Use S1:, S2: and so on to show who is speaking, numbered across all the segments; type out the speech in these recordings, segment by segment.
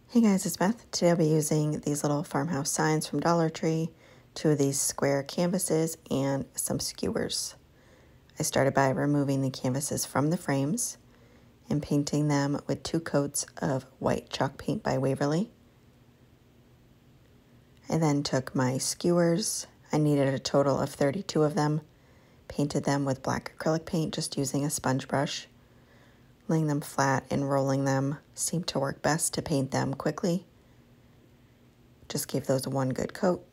S1: Hey guys, it's Beth. Today I'll be using these little farmhouse signs from Dollar Tree, 2 of these square canvases, and some skewers. I started by removing the canvases from the frames and painting them with 2 coats of white chalk paint by Waverly. I then took my skewers. I needed a total of 32 of them, painted them with black acrylic paint just using a sponge brush. Laying them flat and rolling them seemed to work best to paint them quickly. Just gave those one good coat.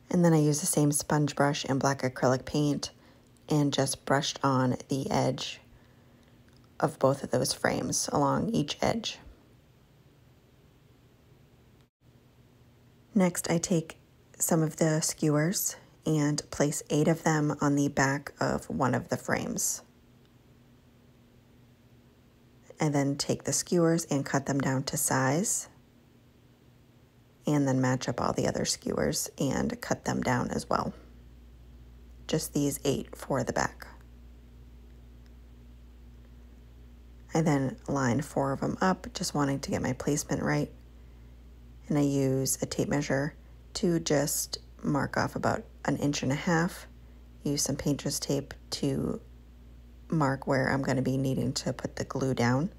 S1: And then I used the same sponge brush and black acrylic paint and just brushed on the edge of both of those frames along each edge. Next, I take some of the skewers and place 8 of them on the back of one of the frames. And then take the skewers and cut them down to size, and then match up all the other skewers and cut them down as well. Just these 8 for the back. I then line 4 of them up, just wanting to get my placement right. And I use a tape measure to just mark off about 1.5 inches. Use some painter's tape to mark where I'm going to be needing to put the glue down.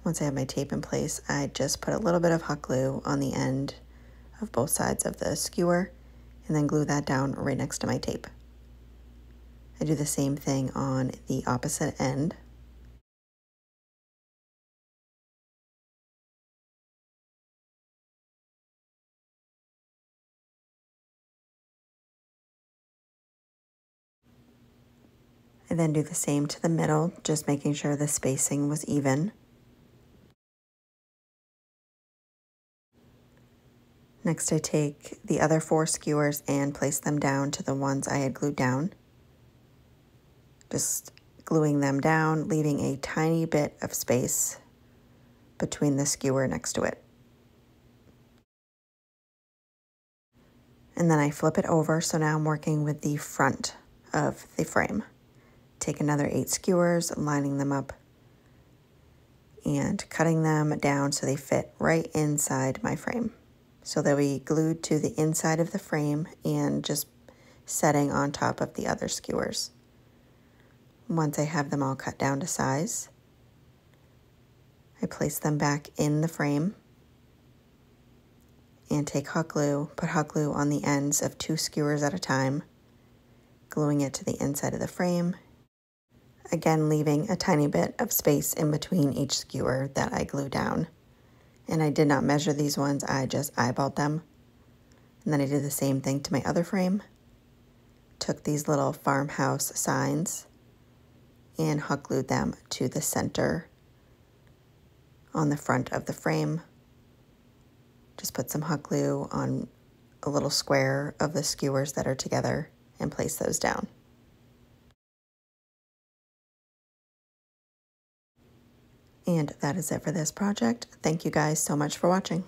S1: Once I have my tape in place, I just put a little bit of hot glue on the end of both sides of the skewer and then glue that down right next to my tape. I do the same thing on the opposite end. I then do the same to the middle, just making sure the spacing was even. Next, I take the other 4 skewers and place them down to the ones I had glued down. Just gluing them down, leaving a tiny bit of space between the skewer next to it. And then I flip it over, so now I'm working with the front of the frame. Take another 8 skewers, lining them up and cutting them down so they fit right inside my frame. So they'll be glued to the inside of the frame and just setting on top of the other skewers. Once I have them all cut down to size, I place them back in the frame and take hot glue, put hot glue on the ends of 2 skewers at a time, gluing it to the inside of the frame. Again, leaving a tiny bit of space in between each skewer that I glue down. And I did not measure these ones, I just eyeballed them. And then I did the same thing to my other frame. Took these little farmhouse signs and hot glued them to the center on the front of the frame. Just put some hot glue on a little square of the skewers that are together and place those down. And that is it for this project. Thank you guys so much for watching.